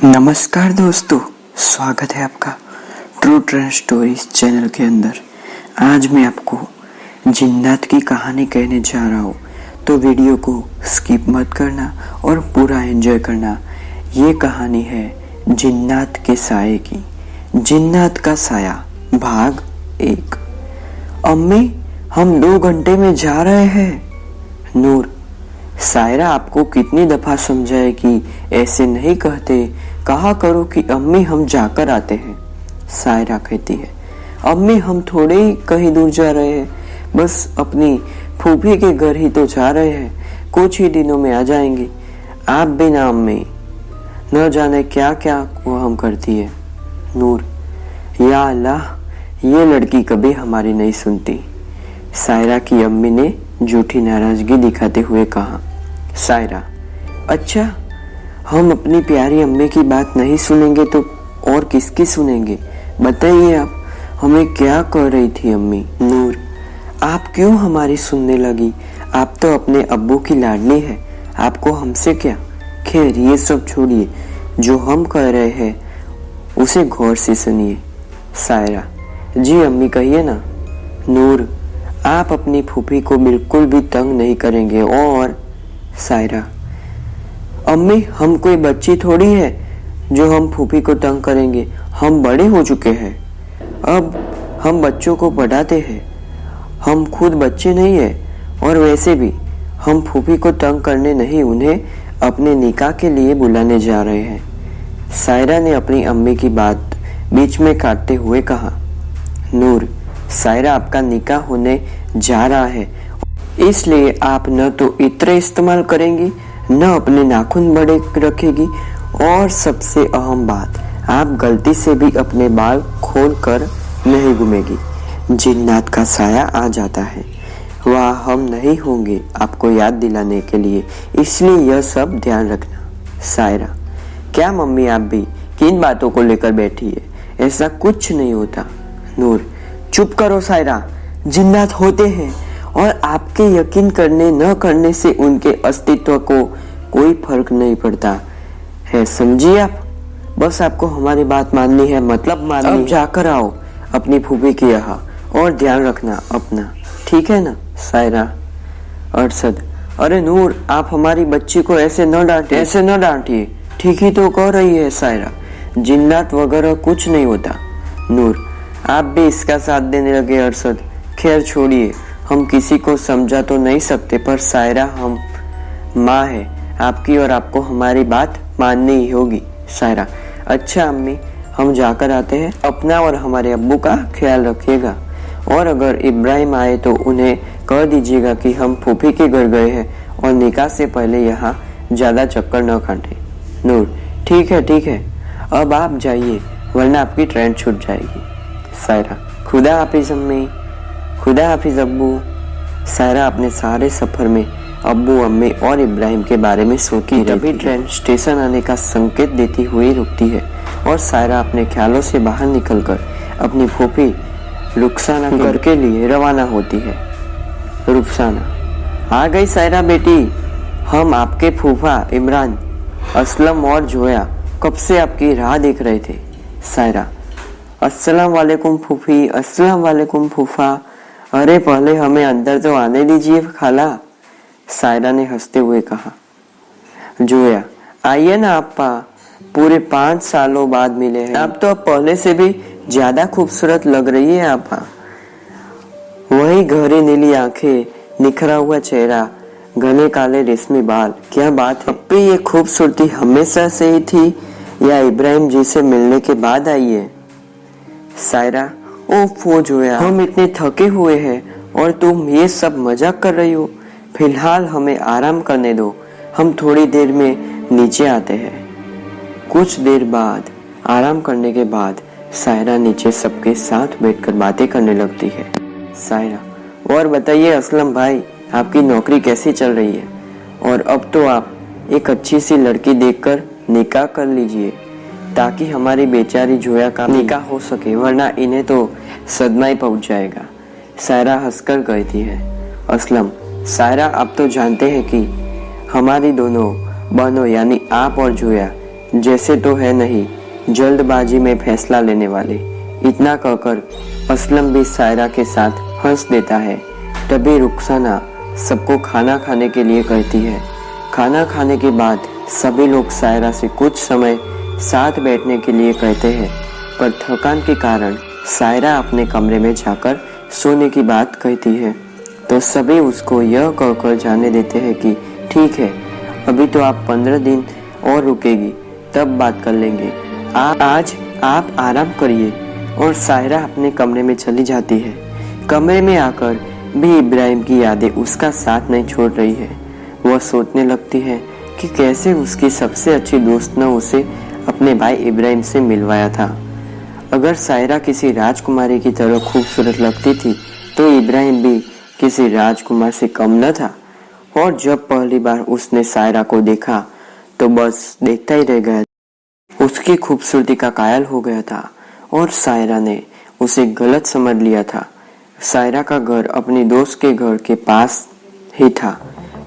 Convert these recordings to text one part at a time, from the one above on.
नमस्कार दोस्तों, स्वागत है आपका ट्रू ट्रेंड स्टोरीज चैनल के अंदर। आज मैं आपको जिन्नात की कहानी कहने जा रहा हूँ, तो वीडियो को स्किप मत करना और पूरा एंजॉय करना। ये कहानी है जिन्नात के साये की। जिन्नात का साया भाग 1। अम्मी, हम 2 घंटे में जा रहे हैं। नूर, सायरा आपको कितनी दफा समझाए कि ऐसे नहीं कहते, कहा करो कि अम्मी हम जाकर आते हैं। सायरा कहती है, अम्मी हम थोड़े ही कहीं दूर जा रहे हैं, बस अपनी फूफी के घर ही तो जा रहे हैं, कुछ ही दिनों में आ जाएंगे। आप भी ना अम्मी, न जाने क्या क्या वो हम करती है। नूर, या अल्लाह, ये लड़की कभी हमारी नहीं सुनती। सायरा की अम्मी ने झूठी नाराजगी दिखाते हुए कहा। सायरा, अच्छा, हम अपनी प्यारी अम्मी की बात नहीं सुनेंगे तो और किसकी सुनेंगे? बताइए आप, हमें क्या कह रही थी अम्मी? नूर, आप क्यों हमारी सुनने लगी? आप तो अपने अब्बू की लाडली है, आपको हमसे क्या? खैर ये सब छोड़िए, जो हम कह रहे हैं उसे गौर से सुनिए। सायरा, जी अम्मी कहिए ना। नूर, आप अपनी फूफी को बिल्कुल भी तंग नहीं करेंगे। और सायरा, अम्मी हम कोई बच्ची थोड़ी है जो हम फूफी को तंग करेंगे, हम बड़े हो चुके हैं, अब हम बच्चों को पढ़ाते हैं, हम खुद बच्चे नहीं है। और वैसे भी हम फूफी को तंग करने नहीं, उन्हें अपने निकाह के लिए बुलाने जा रहे हैं। सायरा ने अपनी अम्मी की बात बीच में काटते हुए कहा। नूर, सायरा आपका निकाह होने जा रहा है, इसलिए आप न तो इत्र इस्तेमाल करेंगी, न अपने नाखून बड़े रखेगी, और सबसे अहम बात, आप गलती से भी अपने बाल खोल कर नहीं घूमेगी। जिन्नात का साया आ जाता है, वह हम नहीं होंगे आपको याद दिलाने के लिए, इसलिए यह सब ध्यान रखना। सायरा, क्या मम्मी आप भी किन बातों को लेकर बैठी है? ऐसा कुछ नहीं होता। नूर, चुप करो सायरा, जिन्नात होते हैं और आपके यकीन करने न करने से उनके अस्तित्व को कोई फर्क नहीं पड़ता है, समझिए आप? बस आपको हमारी बात माननी है, मतलब माननी। अब जाकर आओ अपनी फूफी के यहाँ और ध्यान रखना अपना, ठीक है ना? सायरा, अरशद, अरे नूर, आप हमारी बच्ची को ऐसे न डांटिए, ऐसे न डांटिए, ठीक ही तो कह रही है सायरा, जिन्नात वगैरह कुछ नहीं होता। नूर, आप भी इसका साथ देने लगे अरशद। खैर छोड़िए, हम किसी को समझा तो नहीं सकते, पर सायरा हम माँ है आपकी और आपको हमारी बात माननी ही होगी। सायरा, अच्छा अम्मी, हम जाकर आते हैं, अपना और हमारे अब्बू का ख्याल रखिएगा, और अगर इब्राहिम आए तो उन्हें कह दीजिएगा कि हम फूफी के घर गए हैं और निकाह से पहले यहाँ ज्यादा चक्कर न काटें। नूर, ठीक है, अब आप जाइए वरना आपकी ट्रेन छूट जाएगी। सायरा, खुदा हाफिज अम्मी, खुदा हाफिज अब्बू। सायरा अपने सारे सफर में अब्बू, अम्मी और इब्राहिम के बारे में सोचती रही। तभी ट्रेन स्टेशन आने का संकेत देती हुई रुकती है और सायरा अपने ख्यालों से बाहर निकलकर अपनी फूफी रुखसाना के घर के लिए रवाना होती है। रुखसाना, आ गई सायरा बेटी, हम आपके फूफा इमरान, असलम और जोया कब से आपकी राह देख रहे थे। सायरा, अस्सलाम वालेकुम फूफी, अस्सलाम वालेकुम फूफा। अरे पहले हमें अंदर तो आने दीजिए खाला, सायरा ने हंसते हुए कहा। जोया, आइए ना आपा, पूरे 5 सालों बाद मिले हैं, आप तो अब पहले से भी ज्यादा खूबसूरत लग रही है आपा। वही गहरी नीली आंखें, निखरा हुआ चेहरा, घने काले रेशमी बाल, क्या बात है। अब भी ये खूबसूरती हमेशा से ही थी या इब्राहिम जी से मिलने के बाद आई है? सायरा, ओफो जोया, हम इतने थके हुए हैं और तुम ये सब मजाक कर रही हो। फिलहाल हमें आराम करने दो, हम थोड़ी देर में नीचे आते हैं। कुछ देर बाद आराम करने के बाद सायरा नीचे सबके साथ बैठकर बातें करने लगती है। सायरा, और बताइए असलम भाई, आपकी नौकरी कैसी चल रही है? और अब तो आप एक अच्छी सी लड़की देखकर निकाह कर लीजिए, ताकि हमारी बेचारी जोया का निकाह हो सके, वरना इन्हें तो सदमा ही पहुंच जाएगा। सायरा हंसकर कहती है। असलम, सायरा आप तो जानते हैं कि हमारी दोनों बहनों यानी आप और जोया जैसे तो है नहीं, जल्दबाजी में फैसला लेने वाले। इतना कहकर असलम भी सायरा के साथ हंस देता है। तभी रुखसाना सबको खाना खाने के लिए कहती है। खाना खाने के बाद सभी लोग सायरा से कुछ समय साथ बैठने के लिए कहते हैं, पर थकान के कारण सायरा अपने कमरे में जाकर सोने की बात कहती है। तो सभी उसको यह कहकर जाने देते हैं कि ठीक है, अभी तो आप 15 दिन और रुकेगी, तब बात कर लेंगे। आज आप आराम करिए। और सायरा अपने कमरे में चली जाती है। कमरे में आकर भी इब्राहिम की यादें उसका साथ नहीं छोड़ रही है। वह सोचने लगती है कि कैसे उसकी सबसे अच्छी दोस्त ने उसे अपने भाई इब्राहिम से मिलवाया था। अगर सायरा किसी राजकुमारी की तरह खूबसूरत लगती थी तो इब्राहिम भी किसी राजकुमार से कम न था। और जब पहली बार उसने सायरा को देखा तो बस देखता ही रह गया। उसकी खूबसूरती का कायल हो गया था और सायरा ने उसे गलत समझ लिया था। सायरा का घर अपनी दोस्त के घर के पास ही था,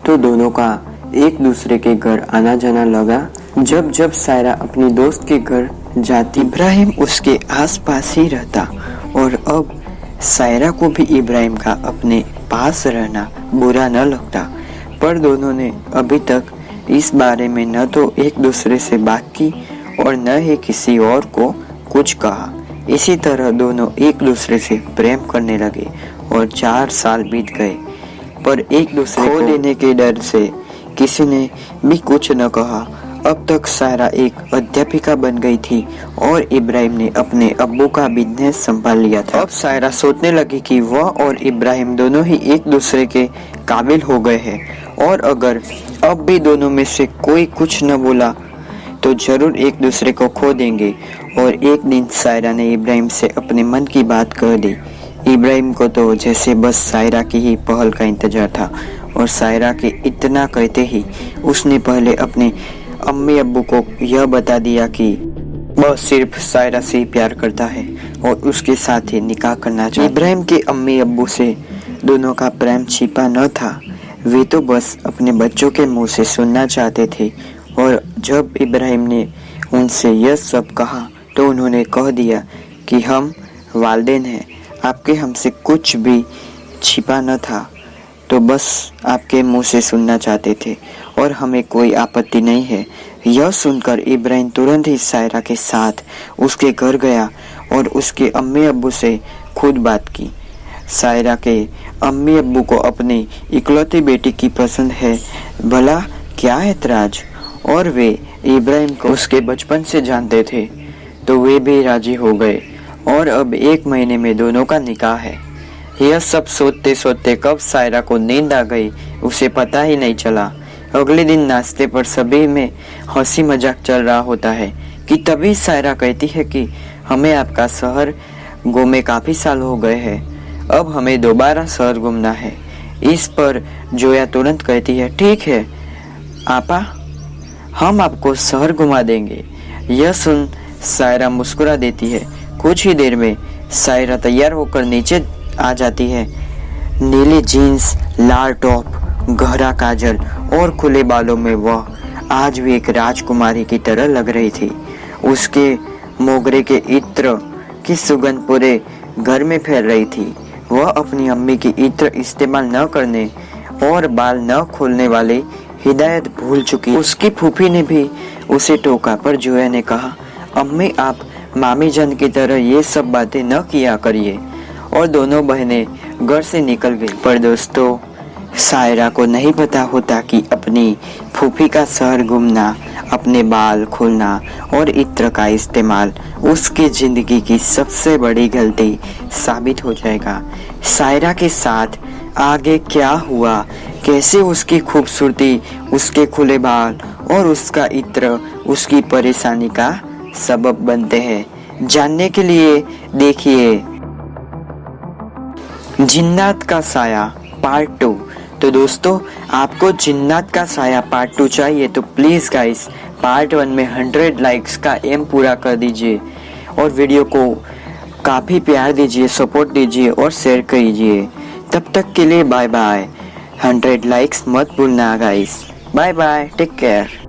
तो दोनों का एक दूसरे के घर आना जाना लगा। जब जब सायरा अपनी दोस्त के घर जाती, इब्राहिम उसके आसपास ही रहता और अब सायरा को भी इब्राहिम का अपने पास रहना बुरा न लगता। पर दोनों ने अभी तक इस बारे में न तो एक दूसरे से बात की और न ही किसी और को कुछ कहा। इसी तरह दोनों एक दूसरे से प्रेम करने लगे और 4 साल बीत गए, पर एक दूसरे को देने के डर से किसी ने भी कुछ न कहा। अब तक सायरा एक अध्यापिका बन गई थी और इब्राहिम ने अपने अब्बू का बिजनेस संभाल लिया था। अब सायरा सोचने लगी कि वह और इब्राहिम दोनों ही एक दूसरे के काबिल हो गए हैं और अगर अब भी दोनों में से कोई कुछ न बोला तो जरूर एक दूसरे को खो देंगे। और एक दिन सायरा ने इब्राहिम से अपने मन की बात कह दी। इब्राहिम को तो जैसे बस सायरा की ही पहल का इंतजार था और सायरा के इतना कहते ही उसने पहले अपने अम्मी अब्बू को यह बता दिया कि वह सिर्फ सायरा से ही प्यार करता है और उसके साथ ही निकाह करना चाहता है। इब्राहिम के अम्मी अब्बू से दोनों का प्रेम छिपा न था, वे तो बस अपने बच्चों के मुंह से सुनना चाहते थे। और जब इब्राहिम ने उनसे यह सब कहा तो उन्होंने कह दिया कि हम वालिदैन हैं, आपके हमसे कुछ भी छिपा न था, तो बस आपके मुंह से सुनना चाहते थे और हमें कोई आपत्ति नहीं है। यह सुनकर इब्राहिम तुरंत ही सायरा के साथ उसके घर गया और उसके अम्मी अब्बू से खुद बात की। सायरा के अम्मी अब्बू को अपनी इकलौती बेटी की पसंद है, भला क्या ऐतराज। और वे इब्राहिम को उसके बचपन से जानते थे, तो वे भी राजी हो गए और अब 1 महीने में दोनों का निकाह है। यह सब सोचते सोचते कब सायरा को नींद आ गई उसे पता ही नहीं चला। अगले दिन नाश्ते पर सभी में हंसी मजाक चल रहा होता है कि तभी सायरा कहती है कि हमें आपका शहर घूमे काफी साल हो गए हैं, अब हमें दोबारा शहर घूमना है। इस पर जोया तुरंत कहती है, ठीक है आपा, हम आपको शहर घुमा देंगे। यह सुन सायरा मुस्कुरा देती है। कुछ ही देर में सायरा तैयार होकर नीचे आ जाती है। नीली जीन्स, लाल टॉप, गहरा काजल और खुले बालों में वह आज भी एक राजकुमारी की तरह लग रही थी। उसके मोगरे के इत्र की सुगंध पूरे घर में फैल रही थी। वह अपनी अम्मी की इत्र इस्तेमाल न करने और बाल न खोलने वाले हिदायत भूल चुकी। उसकी फूफी ने भी उसे टोका, पर जोया ने कहा, अम्मी आप मामी जान की तरह ये सब बातें न किया करिए। और दोनों बहनें घर से निकल गई। पर दोस्तों, सायरा को नहीं पता होता कि अपनी फूफी का शहर घूमना, अपने बाल खोलना और इत्र का इस्तेमाल उसकी जिंदगी की सबसे बड़ी गलती साबित हो जाएगा। सायरा के साथ आगे क्या हुआ, कैसे उसकी खूबसूरती, उसके खुले बाल और उसका इत्र उसकी परेशानी का सबब बनते हैं, जानने के लिए देखिए जिन्नात का साया पार्ट 2। तो दोस्तों, आपको जिन्नात का साया पार्ट 2 चाहिए तो प्लीज गाइस पार्ट 1 में 100 लाइक्स का एम पूरा कर दीजिए और वीडियो को काफी प्यार दीजिए, सपोर्ट दीजिए और शेयर कीजिए। तब तक के लिए बाय बाय। 100 लाइक्स मत भूलना guys. Bye bye, take care.